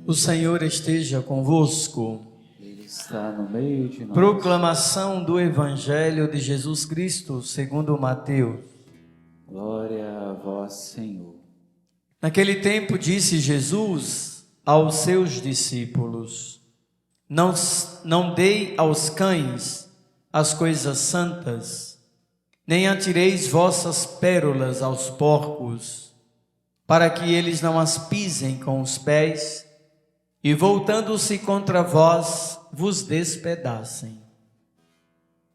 O Senhor esteja convosco. Ele está no meio de nós. Proclamação do Evangelho de Jesus Cristo, segundo Mateus. Glória a vós, Senhor. Naquele tempo disse Jesus aos seus discípulos: Não dei aos cães as coisas santas, nem atireis vossas pérolas aos porcos, para que eles não as pisem com os pés, e voltando-se contra vós, vos despedacem.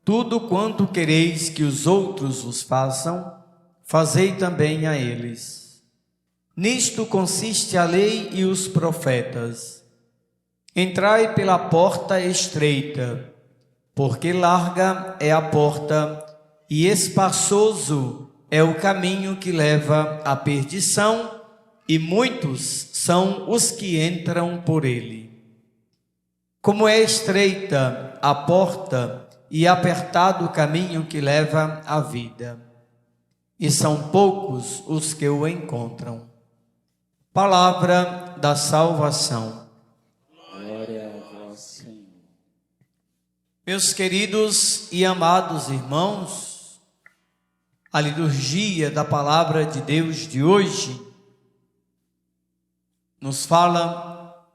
Tudo quanto quereis que os outros vos façam, fazei também a eles. Nisto consiste a lei e os profetas. Entrai pela porta estreita, porque larga é a porta e espaçoso é o caminho que leva à perdição, e muitos são os que entram por ele. Como é estreita a porta e apertado o caminho que leva à vida, e são poucos os que o encontram. Palavra da salvação. Glória a vós, Senhor. Meus queridos e amados irmãos, a liturgia da palavra de Deus de hoje nos fala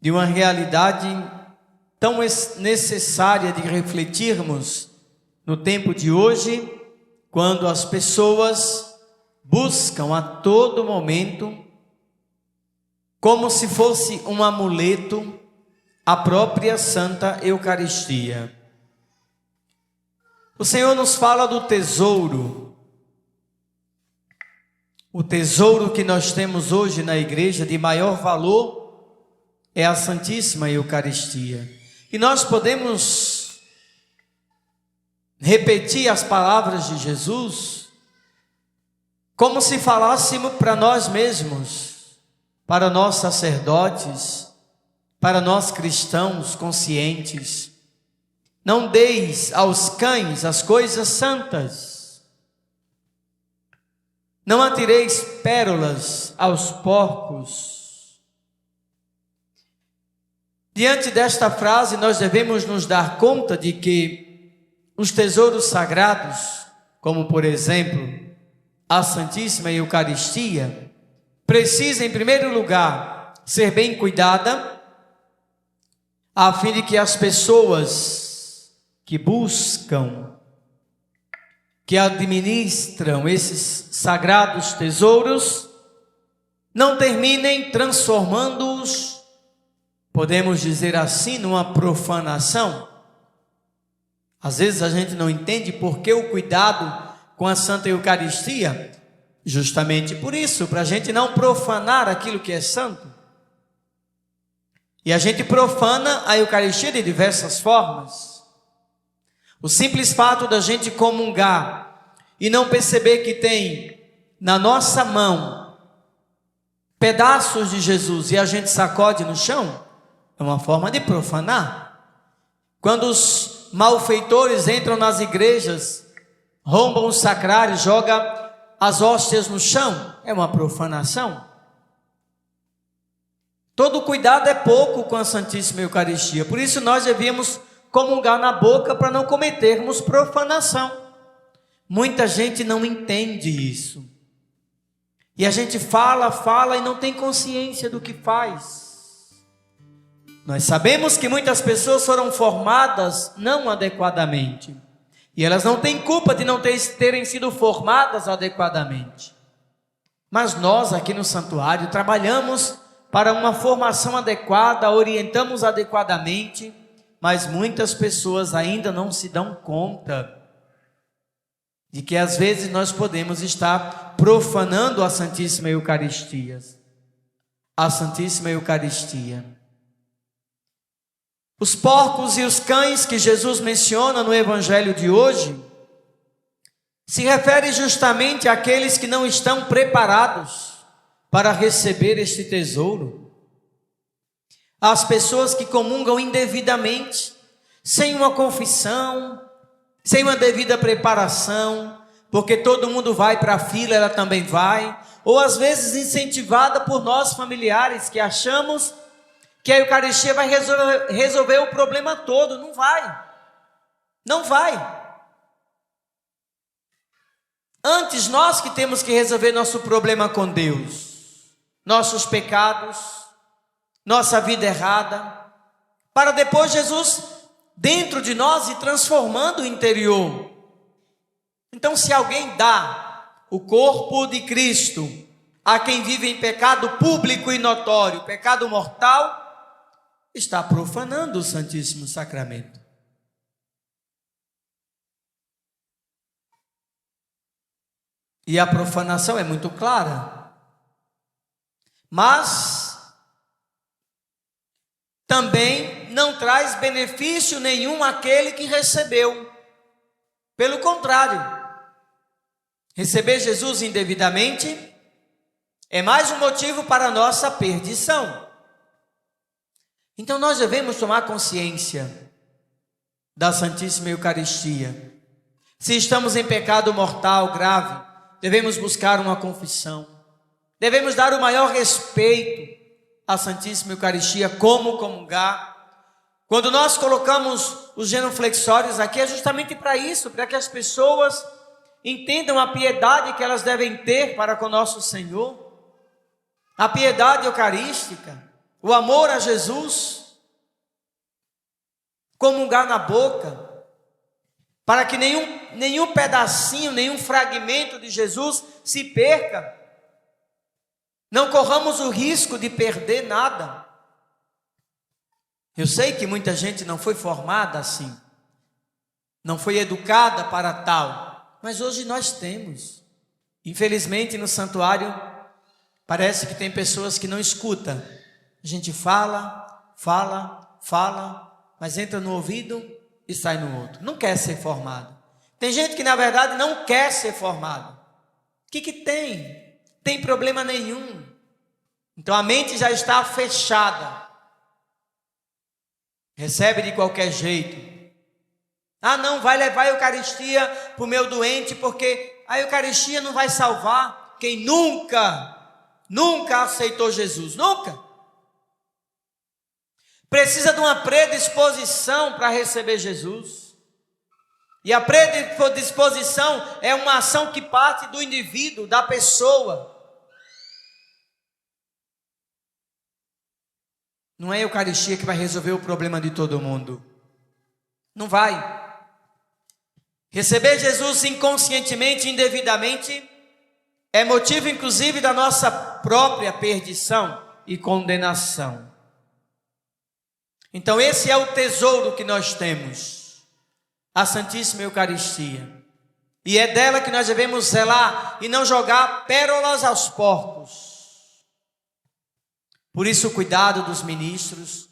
de uma realidade tão necessária de refletirmos no tempo de hoje, quando as pessoas buscam a todo momento, como se fosse um amuleto, a própria Santa Eucaristia. O Senhor nos fala do tesouro. O tesouro que nós temos hoje na igreja de maior valor é a Santíssima Eucaristia. E nós podemos repetir as palavras de Jesus como se falássemos para nós mesmos, para nós sacerdotes, para nós cristãos conscientes. Não deis aos cães as coisas santas. Não atireis pérolas aos porcos. Diante desta frase, nós devemos nos dar conta de que os tesouros sagrados, como por exemplo a Santíssima Eucaristia, precisa, em primeiro lugar, ser bem cuidada, a fim de que as pessoas que buscam, que administram esses sagrados tesouros, não terminem transformando-os, podemos dizer assim, numa profanação. Às vezes a gente não entende por que o cuidado com a Santa Eucaristia, justamente por isso, para a gente não profanar aquilo que é santo. E a gente profana a Eucaristia de diversas formas. O simples fato da gente comungar e não perceber que tem na nossa mão pedaços de Jesus e a gente sacode no chão, é uma forma de profanar. Quando os malfeitores entram nas igrejas, roubam os sacrários, jogam as hóstias no chão, é uma profanação. Todo cuidado é pouco com a Santíssima Eucaristia, por isso nós devíamos comungar na boca para não cometermos profanação. Muita gente não entende isso. E a gente fala e não tem consciência do que faz. Nós sabemos que muitas pessoas foram formadas não adequadamente. E elas não têm culpa de não terem sido formadas adequadamente. Mas nós aqui no santuário trabalhamos para uma formação adequada, orientamos adequadamente, mas muitas pessoas ainda não se dão conta de que às vezes nós podemos estar profanando a Santíssima Eucaristia. A Santíssima Eucaristia. Os porcos e os cães que Jesus menciona no Evangelho de hoje se refere justamente àqueles que não estão preparados para receber este tesouro. As pessoas que comungam indevidamente, sem uma confissão, sem uma devida preparação, porque todo mundo vai para a fila, ela também vai, ou às vezes incentivada por nós familiares que achamos que a Eucaristia vai resolver o problema todo. Não vai. Não vai. Antes, nós que temos que resolver nosso problema com Deus, nossos pecados, nossa vida errada, para depois Jesus dentro de nós e transformando o interior. Então, se alguém dá o corpo de Cristo a quem vive em pecado público e notório, pecado mortal, está profanando o Santíssimo Sacramento. E a profanação é muito clara. Mas também não traz benefício nenhum àquele que recebeu. Pelo contrário, receber Jesus indevidamente é mais um motivo para a nossa perdição. Então nós devemos tomar consciência da Santíssima Eucaristia. Se estamos em pecado mortal grave, devemos buscar uma confissão. Devemos dar o maior respeito à Santíssima Eucaristia, como comungar. Quando nós colocamos os genuflexórios aqui, é justamente para isso, para que as pessoas entendam a piedade que elas devem ter para com nosso Senhor, a piedade eucarística, o amor a Jesus, comungar na boca, para que nenhum pedacinho, nenhum fragmento de Jesus se perca. Não corramos o risco de perder nada. Eu sei que muita gente não foi formada assim, não foi educada para tal, mas hoje nós temos. Infelizmente no santuário parece que tem pessoas que não escutam. A gente fala, mas entra no ouvido e sai no outro. Não quer ser formado. Tem gente que na verdade não quer ser formado. O que tem? Tem problema nenhum. Então a mente já está fechada. Recebe de qualquer jeito. Ah, não, vai levar a Eucaristia para o meu doente, porque a Eucaristia não vai salvar quem nunca aceitou Jesus. Nunca. Precisa de uma predisposição para receber Jesus. E a predisposição é uma ação que parte do indivíduo, da pessoa. Não é a Eucaristia que vai resolver o problema de todo mundo. Não vai. Receber Jesus inconscientemente, indevidamente, é motivo inclusive da nossa própria perdição e condenação. Então esse é o tesouro que nós temos, a Santíssima Eucaristia. E é dela que nós devemos zelar e não jogar pérolas aos porcos. Por isso o cuidado dos ministros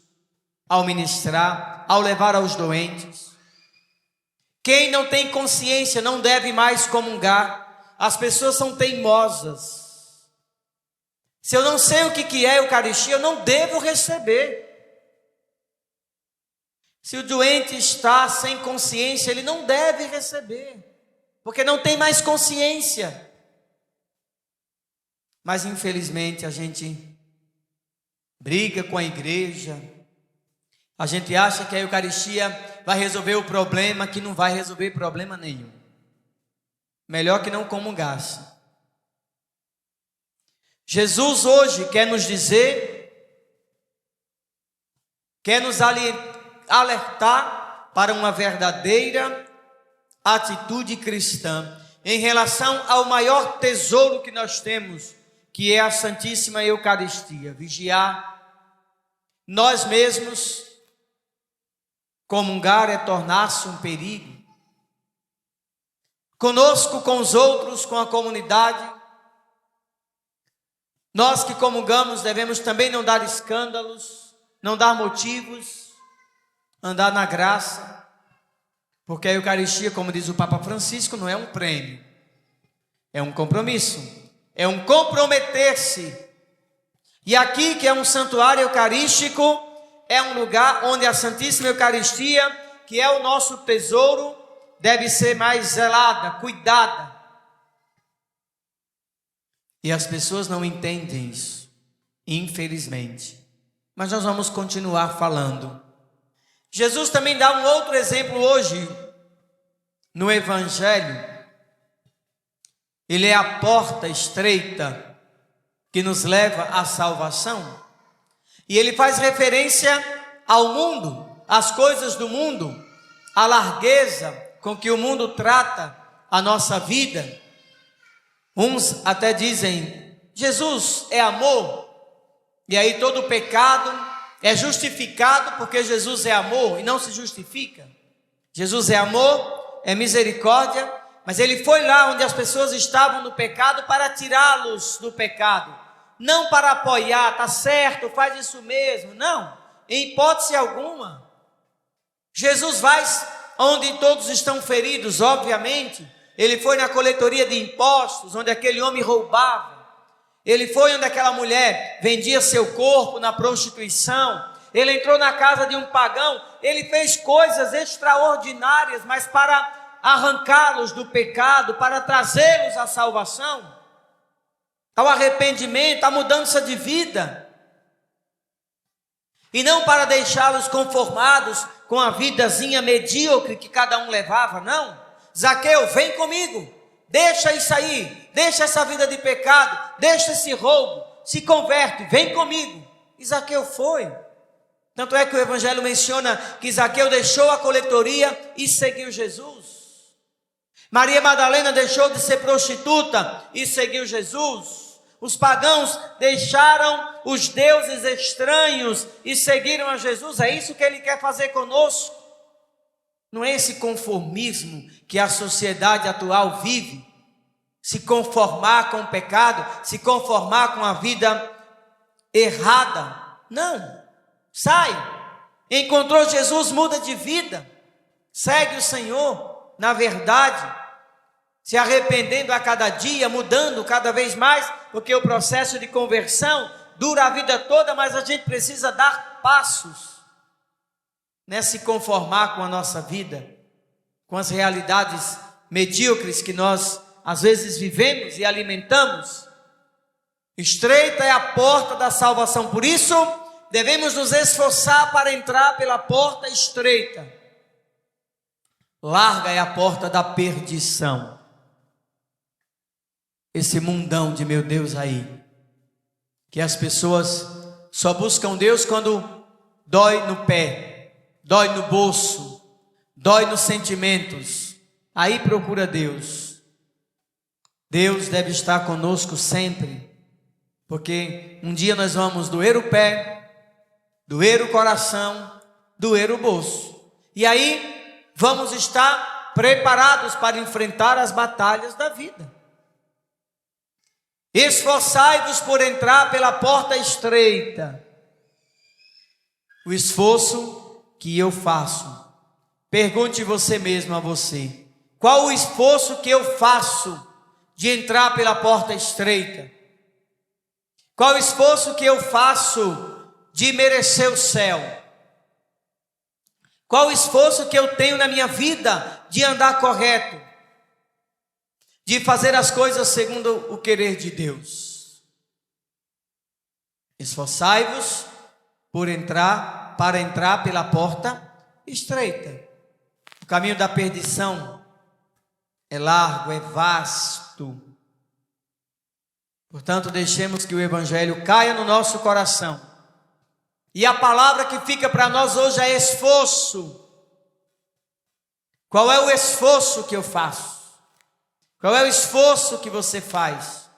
ao ministrar, ao levar aos doentes. Quem não tem consciência não deve mais comungar. As pessoas são teimosas. Se eu não sei o que é Eucaristia, eu não devo receber. Se o doente está sem consciência, ele não deve receber, porque não tem mais consciência. Mas infelizmente a gente briga com a igreja, a gente acha que a Eucaristia vai resolver o problema, que não vai resolver problema nenhum. Melhor que não comungasse. Jesus hoje quer nos dizer, quer nos alertar para uma verdadeira atitude cristã em relação ao maior tesouro que nós temos, que é a Santíssima Eucaristia. Vigiar nós mesmos. Comungar é tornar-se um perigo. Conosco, com os outros, com a comunidade. Nós que comungamos devemos também não dar escândalos, não dar motivos, andar na graça, porque a Eucaristia, como diz o Papa Francisco, não é um prêmio, é um compromisso, é um comprometer-se. E aqui, que é um santuário eucarístico, é um lugar onde a Santíssima Eucaristia, que é o nosso tesouro, deve ser mais zelada, cuidada. E as pessoas não entendem isso, infelizmente. mas nós vamos continuar falando. Jesus também dá um outro exemplo hoje no Evangelho. Ele é a porta estreita que nos leva à salvação. E ele faz referência ao mundo, às coisas do mundo, à largueza com que o mundo trata a nossa vida. Uns até dizem, Jesus é amor, e aí todo pecado é justificado porque Jesus é amor, e não se justifica. Jesus é amor, é misericórdia, mas ele foi lá onde as pessoas estavam no pecado para tirá-los do pecado, não para apoiar, tá certo, faz isso mesmo, não, em hipótese alguma. Jesus vai onde todos estão feridos, obviamente. Ele foi na coletoria de impostos, onde aquele homem roubava. Ele foi onde aquela mulher vendia seu corpo na prostituição. Ele entrou na casa de um pagão. Ele fez coisas extraordinárias, mas para arrancá-los do pecado, para trazê-los à salvação, ao arrependimento, à mudança de vida. E não para deixá-los conformados com a vidazinha medíocre que cada um levava, não. Zaqueu, vem comigo, deixa isso aí, deixa essa vida de pecado, deixa esse roubo, se converte, vem comigo. E Zaqueu foi. Tanto é que o Evangelho menciona que Zaqueu deixou a coletoria e seguiu Jesus. Maria Madalena deixou de ser prostituta e seguiu Jesus. Os pagãos deixaram os deuses estranhos e seguiram a Jesus. É isso que ele quer fazer conosco. Não é esse conformismo que a sociedade atual vive, se conformar com o pecado, se conformar com a vida errada. Não, sai, encontrou Jesus, muda de vida, segue o Senhor, na verdade, se arrependendo a cada dia, mudando cada vez mais, porque o processo de conversão dura a vida toda, mas a gente precisa dar passos. Não é se conformar com a nossa vida, com as realidades medíocres que nós às vezes vivemos e alimentamos. Estreita é a porta da salvação, por isso devemos nos esforçar para entrar pela porta estreita. Larga é a porta da perdição. Esse mundão de meu Deus aí, que as pessoas só buscam Deus quando dói no pé, dói no bolso, dói nos sentimentos, aí procura Deus. Deus deve estar conosco sempre, porque um dia nós vamos doer o pé, doer o coração, doer o bolso, e aí vamos estar preparados para enfrentar as batalhas da vida. Esforçai-vos por entrar pela porta estreita. O esforço que eu faço, pergunte você mesmo a você, qual o esforço que eu faço de entrar pela porta estreita? Qual o esforço que eu faço de merecer o céu? Qual o esforço que eu tenho na minha vida de andar correto, de fazer as coisas segundo o querer de Deus? Esforçai-vos para entrar pela porta estreita. O caminho da perdição é largo, é vasto. Portanto, deixemos que o Evangelho caia no nosso coração. E a palavra que fica para nós hoje é esforço. Qual é o esforço que eu faço? Qual é o esforço que você faz?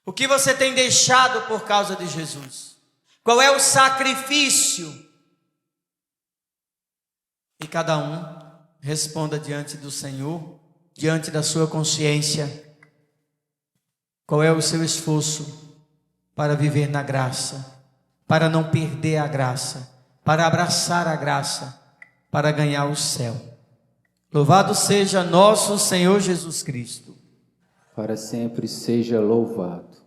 O que você tem deixado por causa de Jesus? Qual é o sacrifício? E cada um responda diante do Senhor, diante da sua consciência, qual é o seu esforço para viver na graça, para não perder a graça, para abraçar a graça, para ganhar o céu. Louvado seja nosso Senhor Jesus Cristo. Para sempre seja louvado.